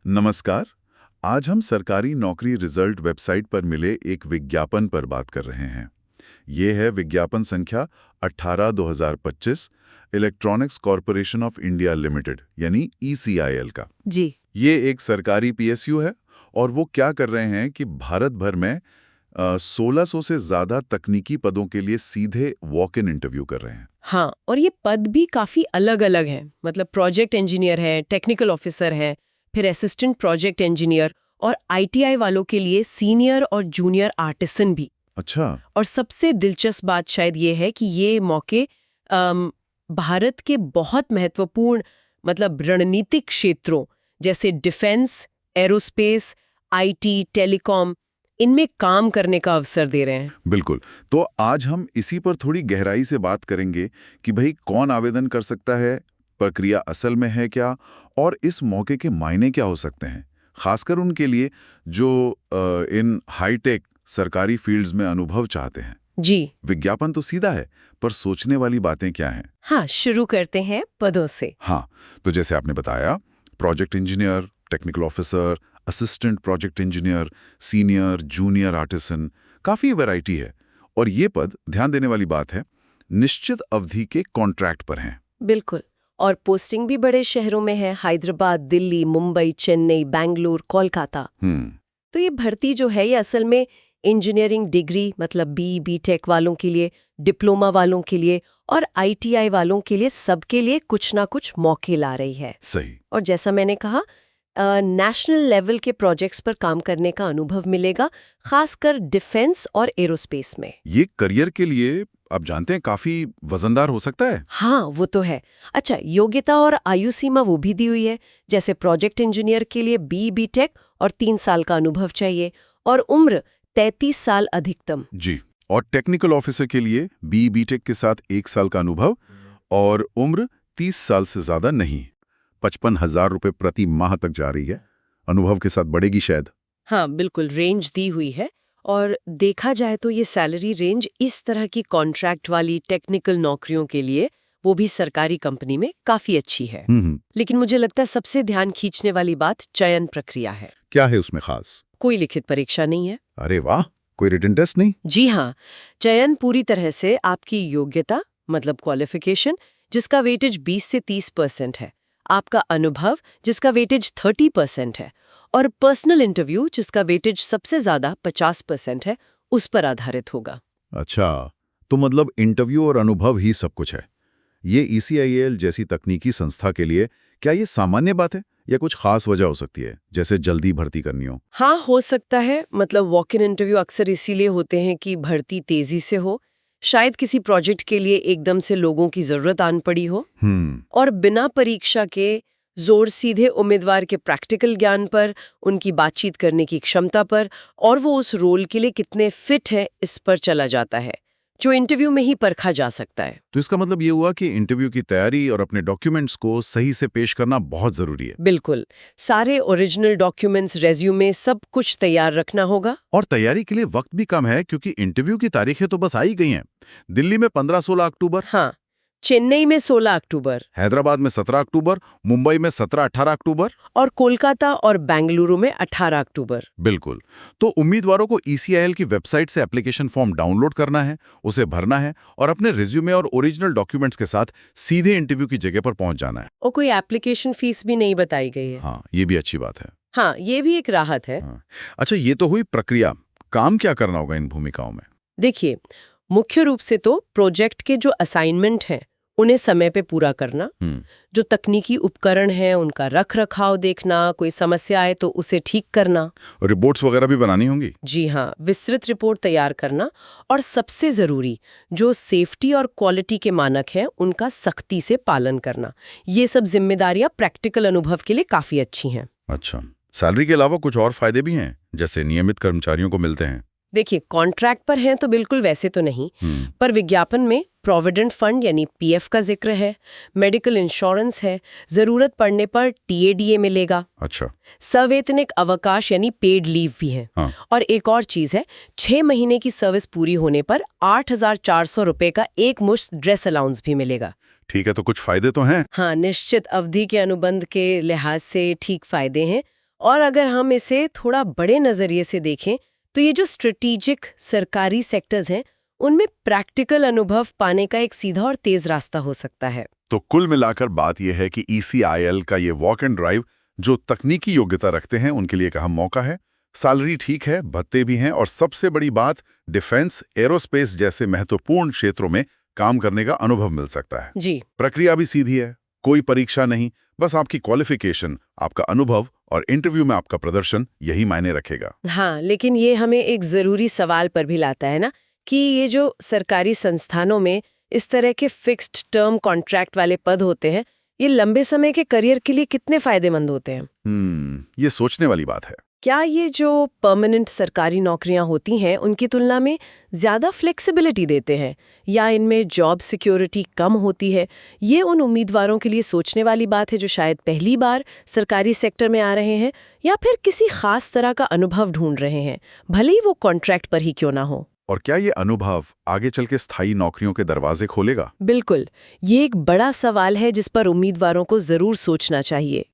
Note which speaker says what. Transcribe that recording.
Speaker 1: नमस्कार। आज हम सरकारी नौकरी रिजल्ट वेबसाइट पर मिले एक विज्ञापन पर बात कर रहे हैं। ये है विज्ञापन संख्या 18/2025 electronics corporation of India limited यानी ECIL का।
Speaker 2: जी।
Speaker 1: ये एक सरकारी PSU है और वो क्या कर रहे हैं कि भारत भर में 1600 से ज़्यादा तकनीकी पदों के लिए सीधे वॉक इन इंटरव्यू कर रहे हैं।
Speaker 2: हाँ, और ये पद भी काफी अलग-अलग हैं। मतलब प्रोजेक्ट इंजीनियर है, टेक्निकल ऑफिसर है, फिर असिस्टेंट प्रोजेक्ट इंजीनियर और ITI वालों के लिए सीनियर और जूनियर आर्टिसन भी।
Speaker 1: अच्छा।
Speaker 2: और सबसे दिलचस्प बात शायद ये है कि ये मौके भारत के बहुत महत्वपूर्ण मतलब रणनीतिक क्षेत्रों जैसे डिफेंस, एरोस्पेस, IT, टेलीकॉम इनमें काम करने का अवसर दे रहे हैं।
Speaker 1: बिल्कुल। तो आज हम इसी पर थोड़ी गहराई से बात करेंगे कि भाई कौन आवेदन कर सकता है, प्रक्रिया असल में है क्या, और इस मौके के मायने क्या हो सकते हैं, खासकर उनके लिए जो इन हाईटेक सरकारी फील्ड्स में अनुभव चाहते हैं।
Speaker 2: जी।
Speaker 1: विज्ञापन तो सीधा है, पर सोचने वाली बातें क्या हैं?
Speaker 2: हाँ, शुरू करते हैं पदों से।
Speaker 1: हाँ, तो जैसे आपने बताया, project engineer, technical officer, assistant project engineer, senior, junior artisan, काफ़ी वैरायटी है। और ये पद, ध्यान देने वाली बात है, निश्चित अवधि के कॉन्ट्रैक्ट पर हैं।
Speaker 2: बिल्कुल। और पोस्टिंग भी बड़े शहरों में है, हैदराबाद, दिल्ली, मुंबई, चेन्नई, बेंगलुरु, कोलकाता। तो ये भर्ती जो है ये असल में इंजीनियरिंग डिग्री मतलब BTech वालों के लिए, डिप्लोमा वालों के लिए और ITI वालों के लिए सबके लिए कुछ ना कुछ मौके ला रही है।
Speaker 1: सही।
Speaker 2: और जैसा मैंने कहा, नेशनल लेवल के प्रोजेक्ट्स पर काम करने का अनुभव मिलेगा, खासकर डिफेंस और एरोस्पेस में।
Speaker 1: ये करियर के लिए आप जानते हैं काफी वजनदार हो सकता है।
Speaker 2: हाँ, वो तो है। अच्छा, योग्यता और आयु सीमा वो भी दी हुई है। जैसे प्रोजेक्ट इंजीनियर के लिए BTech और 3 साल का अनुभव चाहिए और उम्र 33 साल अधिकतम।
Speaker 1: जी। और टेक्निकल ऑफिसर के लिए BTech के साथ 1 साल का अनुभव और उम्र 30 साल से ज्यादा नहीं। 55,000 रुपए प्रति माह तक जा रही है। अनुभव के साथ बढ़ेगी शायद।
Speaker 2: हाँ, बिल्कुल रेंज दी हुई है। और देखा जाए तो ये सैलरी रेंज इस तरह की कॉन्ट्रैक्ट वाली टेक्निकल नौकरियों के लिए, वो भी सरकारी कंपनी में, काफी अच्छी है। लेकिन मुझे लगता है सबसे ध्यान खींचने वाली बात चयन प्रक्रिया है।
Speaker 1: क्या है उसमें खास?
Speaker 2: कोई लिखित परीक्षा नहीं है।
Speaker 1: अरे वाह, कोई रिटन टेस्ट नहीं?
Speaker 2: जी हाँ, चयन पूरी तरह से आपकी योग्यता मतलब क्वालिफिकेशन, जिसका वेटेज 20 से 30% है, आपका अनुभव जिसका वेटेज 30% है और पर्सनल इंटरव्यू जिसका वेटेज सबसे ज्यादा 50% है, उस पर आधारित होगा।
Speaker 1: अच्छा, तो मतलब इंटरव्यू और अनुभव ही सब कुछ है। ये ECIL जैसी तकनीकी संस्था के लिए क्या ये सामान्य बात है या कुछ खास वजह हो सकती है, जैसे जल्दी भर्ती करनी हो?
Speaker 2: हाँ, हो सकता है। मतलब वॉक इन इंटरव्यू अक्सर इसीलिए होते हैं कि भर्ती तेजी से हो, शायद किसी प्रोजेक्ट के लिए एकदम से लोगों की जरूरत आन पड़ी हो, और बिना परीक्षा के जोर सीधे उम्मीदवार के प्रैक्टिकल ज्ञान पर, उनकी बातचीत करने की क्षमता पर और वो उस रोल के लिए कितने फिट है इस पर चला जाता है, जो इंटरव्यू में ही परखा जा सकता है।
Speaker 1: तो इसका मतलब ये हुआ कि इंटरव्यू की तैयारी और अपने डॉक्यूमेंट्स को सही से पेश करना बहुत जरूरी है।
Speaker 2: बिल्कुल। सारे ओरिजिनल डॉक्यूमेंट्स, रेज्यूमे, सब कुछ तैयार रखना होगा।
Speaker 1: और तैयारी के लिए वक्त भी कम है क्योंकि इंटरव्यू की तारीखें तो बस आ ही गई हैं। दिल्ली में 15-16 अक्टूबर,
Speaker 2: हाँ, चेन्नई में 16 अक्टूबर
Speaker 1: हैदराबाद में 17 अक्टूबर, मुंबई में 17-18 अक्टूबर
Speaker 2: और कोलकाता और बेंगलुरु में 18 अक्टूबर।
Speaker 1: बिल्कुल। तो उम्मीदवारों को ECIL की वेबसाइट से एप्लीकेशन फॉर्म डाउनलोड करना है, उसे भरना है और अपने रिज्यूमे और ओरिजिनल डॉक्यूमेंट्स के साथ सीधे इंटरव्यू की जगह पर पहुंच जाना है।
Speaker 2: और कोई एप्लीकेशन फीस भी नहीं बताई गई है।
Speaker 1: हाँ, ये भी अच्छी बात है।
Speaker 2: हाँ, ये भी एक राहत है।
Speaker 1: हाँ। अच्छा, ये तो हुई प्रक्रिया। काम क्या करना होगा इन भूमिकाओं में?
Speaker 2: देखिए, मुख्य रूप से तो प्रोजेक्ट के जो असाइनमेंट हैं उन्हें समय पे पूरा करना, जो तकनीकी उपकरण हैं उनका रख रखाव देखना, कोई समस्या आए तो उसे ठीक करना,
Speaker 1: रिपोर्ट्स वगैरह भी बनानी होंगी?
Speaker 2: जी हाँ, विस्तृत रिपोर्ट तैयार करना और सबसे जरूरी जो सेफ्टी और क्वालिटी के मानक हैं उनका सख्ती से पालन करना। ये सब जिम्मेदारियां प्रैक्टिकल अनुभव के लिए काफी अच्छी हैं।
Speaker 1: अच्छा, सैलरी के अलावा कुछ और फायदे भी हैं जैसे नियमित कर्मचारियों को मिलते हैं?
Speaker 2: देखिए, कॉन्ट्रैक्ट पर हैं तो बिल्कुल वैसे तो नहीं, पर विज्ञापन में प्रोविडेंट फंड यानी PF का जिक्र है, मेडिकल इंश्योरेंस है, जरूरत पड़ने पर TADA मिलेगा।
Speaker 1: अच्छा।
Speaker 2: सवैतनिक अवकाश यानी पेड लीव भी है।
Speaker 1: हाँ।
Speaker 2: और एक और चीज है, 6 महीने की सर्विस पूरी होने पर 8,400 रुपए का एक मुश्त ड्रेस अलाउंस भी मिलेगा।
Speaker 1: ठीक है, तो कुछ फायदे तो हैं।
Speaker 2: हाँ, निश्चित अवधि के अनुबंध के लिहाज से ठीक फायदे हैं और अगर हम इसे थोड़ा बड़े नजरिए से देखें तो ये जो स्ट्रेटेजिक सरकारी सेक्टर्स हैं उनमें प्रैक्टिकल अनुभव पाने का एक सीधा और तेज रास्ता हो सकता है।
Speaker 1: तो कुल मिलाकर बात यह है कि ECIL का ये वॉक एंड ड्राइव जो तकनीकी योग्यता रखते हैं उनके लिए एक अहम मौका है। सैलरी ठीक है, भत्ते भी हैं और सबसे बड़ी बात डिफेंस, एरोस्पेस जैसे महत्वपूर्ण क्षेत्रों में काम करने का अनुभव मिल सकता है।
Speaker 2: जी।
Speaker 1: प्रक्रिया भी सीधी है, कोई परीक्षा नहीं, बस आपकी क्वालिफिकेशन, आपका अनुभव और इंटरव्यू में आपका प्रदर्शन यही मायने रखेगा।
Speaker 2: हाँ, लेकिन ये हमें एक जरूरी सवाल पर भी लाता है ना कि ये जो सरकारी संस्थानों में इस तरह के फिक्स्ड टर्म कॉन्ट्रैक्ट वाले पद होते हैं, ये लंबे समय के करियर के लिए कितने फायदेमंद होते हैं?
Speaker 1: ये सोचने वाली बात है।
Speaker 2: क्या ये जो परमानेंट सरकारी नौकरियां होती हैं उनकी तुलना में ज्यादा फ्लेक्सिबिलिटी देते हैं या इनमें जॉब सिक्योरिटी कम होती है? ये उन उम्मीदवारों के लिए सोचने वाली बात है जो शायद पहली बार सरकारी सेक्टर में आ रहे हैं या फिर किसी खास तरह का अनुभव ढूंढ रहे हैं, भले ही वो कॉन्ट्रैक्ट पर ही क्यों ना हो।
Speaker 1: और क्या ये अनुभव आगे चल के स्थायी नौकरियों के दरवाजे खोलेगा?
Speaker 2: बिल्कुल, ये एक बड़ा सवाल है जिस पर उम्मीदवारों को जरूर सोचना चाहिए।